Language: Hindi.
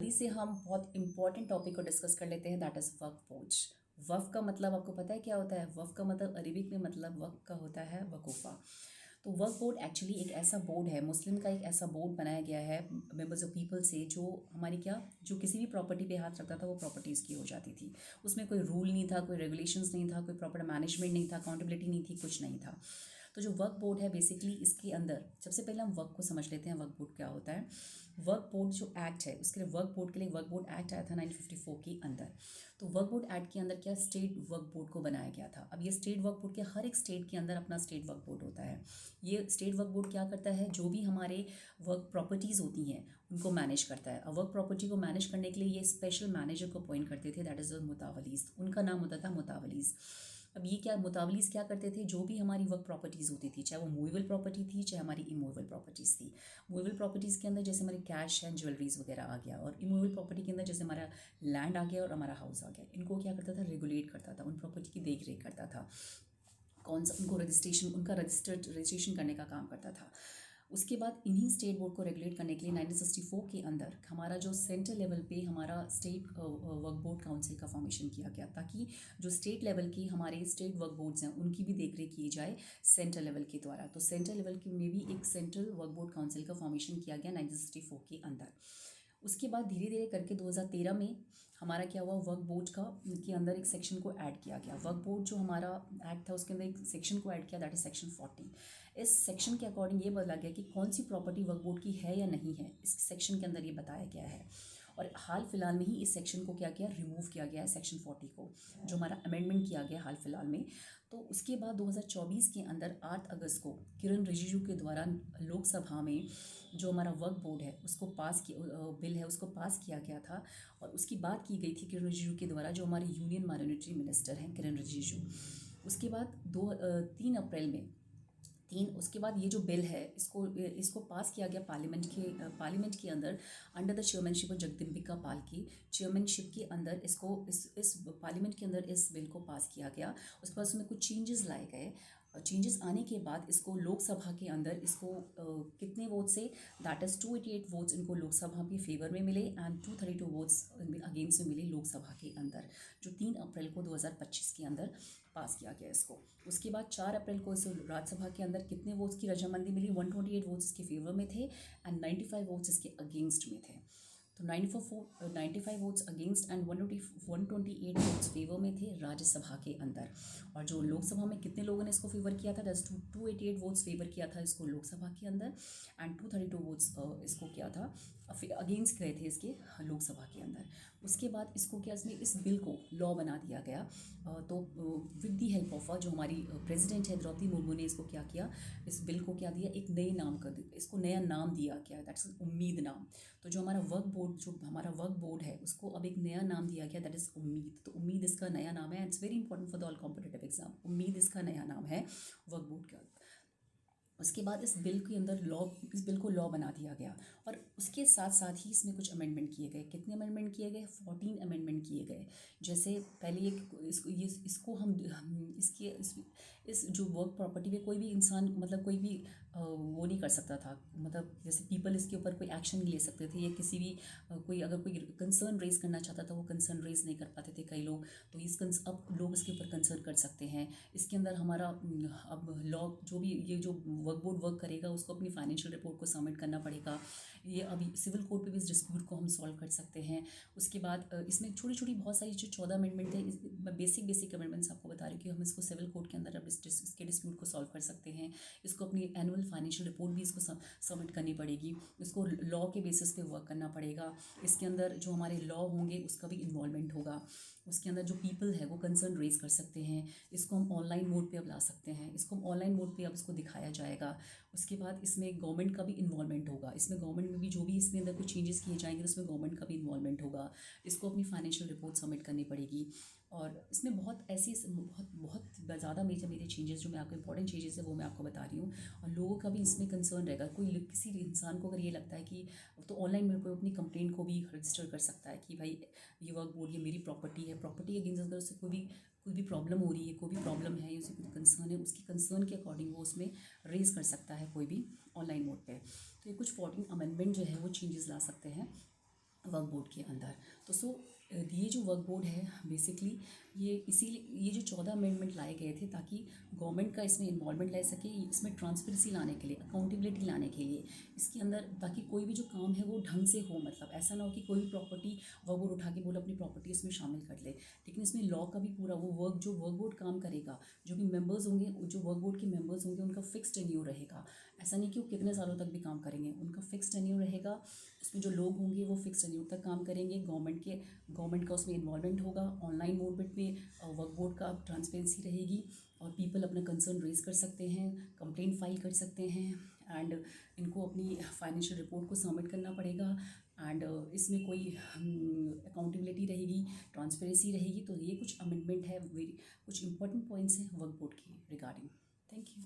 जल्दी से हम बहुत इंपॉर्टेंट टॉपिक को डिस्कस कर लेते हैं, दैट इज़ वक्फ बोर्ड। वक्फ का मतलब आपको पता है क्या होता है? वक्फ का मतलब अरबिक में मतलब वक्फ का होता है वकूफ़ा। तो वक्फ बोर्ड एक्चुअली एक ऐसा बोर्ड है, मुस्लिम का एक ऐसा बोर्ड बनाया गया है मेंबर्स ऑफ पीपल से, जो हमारी क्या, जो किसी भी प्रॉपर्टी पे हाथ रखता था वो प्रॉपर्टीज़ की हो जाती थी। उसमें कोई रूल नहीं था, कोई रेगुलेशंस नहीं था, कोई प्रॉपर मैनेजमेंट नहीं था, अकाउंटेबिलिटी नहीं थी, कुछ नहीं था। तो जो वक्फ बोर्ड है बेसिकली इसके अंदर सबसे पहले हम वक्फ को समझ लेते हैं, वक्फ बोर्ड क्या होता है। वक्फ बोर्ड जो एक्ट है उसके लिए वक्फ बोर्ड के लिए वक्फ बोर्ड एक्ट आया था 1954 के अंदर। तो वक्फ बोर्ड एक्ट के अंदर क्या स्टेट वक्फ बोर्ड को बनाया गया था। अब ये स्टेट वक्फ बोर्ड के हर एक स्टेट के अंदर अपना स्टेट वक्फ बोर्ड होता है। ये स्टेट वक्फ बोर्ड क्या करता है, जो भी हमारे वर्क प्रॉपर्टीज़ होती हैं उनको मैनेज करता है। अब वर्क प्रॉपर्टी को मैनेज करने के लिए ये स्पेशल मैनेजर को अपॉइंट करते थे, दैट इज़ मुतावलीज़, उनका नाम होता था मुतावलीज़। अब ये क्या मुतावलीज़ क्या करते थे, जो भी हमारी वर्क प्रॉपर्टीज़ होती थी, चाहे वो मूवेबल प्रॉपर्टी थी चाहे हमारी इमूवेबल प्रॉपर्टीज़ थी। मूवेबल प्रॉपर्टीज़ के अंदर जैसे हमारे कैश एंड ज्वेलरीज वगैरह आ गया, और इमूवेबल प्रॉपर्टी के अंदर जैसे हमारा लैंड आ गया और हमारा हाउस आ गया। इनको क्या करता था, रेगुलेट करता था, उन प्रॉपर्टी की देख रेख करता था, कौन सा उनको रजिस्ट्रेशन, उनका रजिस्ट्रेशन करने का काम करता था। उसके बाद इन्हीं स्टेट बोर्ड को रेगुलेट करने के लिए 1964 के अंदर हमारा जो सेंटर लेवल पे हमारा स्टेट वर्क बोर्ड काउंसिल का फॉर्मेशन किया गया, ताकि जो स्टेट लेवल की हमारे स्टेट वर्क बोर्ड्स हैं उनकी भी देखरेख की जाए सेंटर लेवल के द्वारा। तो सेंटर लेवल की में भी एक सेंट्रल वर्क बोर्ड काउंसिल का फॉर्मेशन किया गया 1964 के अंदर। उसके बाद धीरे धीरे करके 2013 में हमारा क्या हुआ, वर्क बोर्ड का के अंदर एक सेक्शन को ऐड किया गया। वर्क बोर्ड जो हमारा एक्ट था उसके अंदर एक सेक्शन को ऐड किया, दैट इज सेक्शन 40। इस सेक्शन के अकॉर्डिंग ये बोला गया कि कौन सी प्रॉपर्टी वर्क बोर्ड की है या नहीं है, इस सेक्शन के अंदर ये बताया गया है। और हाल फिलहाल में ही इस सेक्शन को क्या किया, रिमूव किया गया है सेक्शन 40 को, जो हमारा अमेंडमेंट किया गया हाल फिलहाल में। तो उसके बाद 2024 के अंदर 8 अगस्त को किरण रिजिजू के द्वारा लोकसभा में जो हमारा वर्क बोर्ड है उसको पास किया, बिल है उसको पास किया गया था। और उसकी बात की गई थी किरण रिजिजू के द्वारा, जो हमारे यूनियन माइनॉरिटी मिनिस्टर हैं किरण रिजिजू। उसके बाद 3 अप्रैल में उसके बाद ये जो बिल है इसको इसको पास किया गया पार्लियामेंट के अंदर, under the chairmanship of Jagdambika Pal की चेयरमैनशिप के अंदर इसको इस पार्लियामेंट के अंदर इस बिल को पास किया गया। उसके बाद उसमें कुछ चेंजेस लाए गए। चेंजेस आने के बाद इसको लोकसभा के अंदर इसको कितने वोट से, दैट इज़ 288 वोट्स इनको लोकसभा के फेवर में मिले एंड 232 वोट्स अगेंस्ट में मिले लोकसभा के अंदर, जो 3 अप्रैल को 2025 के अंदर पास किया गया इसको। उसके बाद 4 अप्रैल को इस राज्यसभा के अंदर कितने वोट्स की रजामंदी मिली, 128 वोट्स इसके फेवर में थे एंड 95 वोट्स इसके अगेंस्ट में थे। तो 95 votes against and 128 votes favour में थे राज्यसभा के अंदर। और जो लोकसभा में कितने लोगों ने इसको फेवर किया था, दस 288 वोट्स फेवर किया था इसको लोकसभा के अंदर एंड 232 वोट्स इसको किया था अगेंस्ट गए थे इसके लोकसभा के अंदर। उसके बाद इसको क्या, इसमें इस बिल को लॉ बना दिया गया। तो विद दी हेल्प ऑफ जो हमारी प्रेसिडेंट है द्रौपदी मुर्मू ने इसको क्या किया, इस बिल को क्या दिया, एक नए नाम कर दिया, इसको नया नाम दिया गया, दैट्स उम्मीद नाम। तो जो हमारा वर्क बोर्ड है उसको अब एक नया नाम दिया गया, दैट इज़ उम्मीद। तो उम्मीद इसका नया नाम है, it's very important for the all competitive exam. उम्मीद इसका नया नाम है वर्क बोर्ड का। उसके बाद इस बिल को लॉ बना दिया गया। और उसके साथ साथ ही इसमें कुछ अमेंडमेंट किए गए। कितने अमेंडमेंट किए गए, 14 अमेंडमेंट किए गए। जैसे पहले इसको हम इसके इस जो वर्क प्रॉपर्टी पे कोई भी इंसान, मतलब कोई भी वो नहीं कर सकता था, मतलब जैसे पीपल इसके ऊपर कोई एक्शन नहीं ले सकते थे, या किसी भी कोई अगर कोई कंसर्न रेज करना चाहता था वो कंसर्न रेज नहीं कर पाते थे कई लोग। तो अब लोग इसके ऊपर कंसर्न कर सकते हैं। इसके अंदर हमारा अब लॉ जो भी ये जो वर्क बोर्ड वर्क करेगा उसको अपनी फाइनेंशियल रिपोर्ट को सबमिट करना पड़ेगा। ये अभी सिविल कोर्ट पे भी इस डिस्प्यूट को हम सॉल्व कर सकते हैं। उसके बाद इसमें छोटी छोटी बहुत सारी जो 14 अमेंडमेंट थे, मैं बेसिक अमेंडमेंट्स आपको बता रही हूँ कि हम इसको सिविल कोर्ट के अंदर अब इसके डिस्प्यूट को सॉल्व कर सकते हैं। इसको अपनी एनुअल फाइनेंशियल रिपोर्ट भी इसको सबमिट करनी पड़ेगी, इसको लॉ के बेसिस पे वर्क करना पड़ेगा। इसके अंदर जो हमारे लॉ होंगे उसका भी इन्वॉल्वमेंट होगा। उसके अंदर जो पीपल है वो कंसर्न रेज कर सकते हैं। इसको हम ऑनलाइन मोड पे अब ला सकते हैं, इसको हम ऑनलाइन मोड पे अब इसको दिखाया जाएगा। उसके बाद इसमें गवर्नमेंट का भी इन्वॉल्वमेंट होगा। इसमें गवर्नमेंट में भी जो भी इसमें अंदर कुछ चेंजेस किए जाएंगे तो उसमें गवर्नमेंट का भी इन्वॉल्वमेंट होगा। इसको अपनी फाइनेंशियल रिपोर्ट सबमिट करनी पड़ेगी। और इसमें बहुत ऐसी बहुत बहुत ज़्यादा मेजर चेंजेस जो मैं आपको इंपॉर्टेंट चेंजेस है वो मैं आपको बता रही हूँ। और लोगों का भी इसमें कंसर्न रहेगा, कोई किसी इंसान को अगर ये लगता है कि, तो ऑनलाइन मेरे को अपनी कंप्लेंट को भी रजिस्टर कर सकता है कि भाई ये वर्क बोर्ड ये मेरी प्रॉपर्टी है, प्रॉपर्टी अगेंस्ट अगर उससे कोई भी प्रॉब्लम हो रही है, कोई भी प्रॉब्लम है, उसे कोई कंसर्न है, उसकी कंसर्न के अकॉर्डिंग वो उसमें रेज कर सकता है कोई भी ऑनलाइन मोड पे। तो ये कुछ 14 अमेंडमेंट जो है वो चेंजेस ला सकते हैं। वर्क बोर्ड के अंदर। तो ये जो वर्क बोर्ड है बेसिकली ये इसीलिए ये जो 14 अमेंडमेंट लाए गए थे ताकि गवर्नमेंट का इसमें इन्वॉल्वमेंट ला सके, इसमें ट्रांसपेरेंसी लाने के लिए, अकाउंटेबिलिटी लाने के लिए इसके अंदर, ताकि कोई भी जो काम है वो ढंग से हो। मतलब ऐसा ना हो कि कोई भी प्रॉपर्टी वर्क बोर्ड उठा के बोले अपनी प्रॉपर्टी इसमें शामिल कर ले। लेकिन इसमें लॉ का भी पूरा वो जो वर्क बोर्ड काम करेगा, जो भी मेंबर्स होंगे, जो वर्क बोर्ड के मेंबर्स होंगे उनका फिक्स टेन्योर रहेगा। ऐसा नहीं कि वो कितने सालों तक भी काम करेंगे, उनका फिक्स टेन्योर रहेगा। उसमें जो लोग होंगे वो फिक्स टेन्योर तक काम करेंगे। गवर्नमेंट का उसमें इन्वॉल्वमेंट होगा। ऑनलाइन मोड में वर्क बोर्ड का ट्रांसपेरेंसी रहेगी और पीपल अपना कंसर्न रेज कर सकते हैं, कंप्लेंट फाइल कर सकते हैं एंड इनको अपनी फाइनेंशियल रिपोर्ट को सबमिट करना पड़ेगा। एंड इसमें कोई अकाउंटेबिलिटी रहेगी, ट्रांसपेरेंसी रहेगी। तो ये कुछ अमेंडमेंट है, कुछ इंपॉर्टेंट पॉइंट्स हैं वर्क बोर्ड की रिगार्डिंग। Thank you.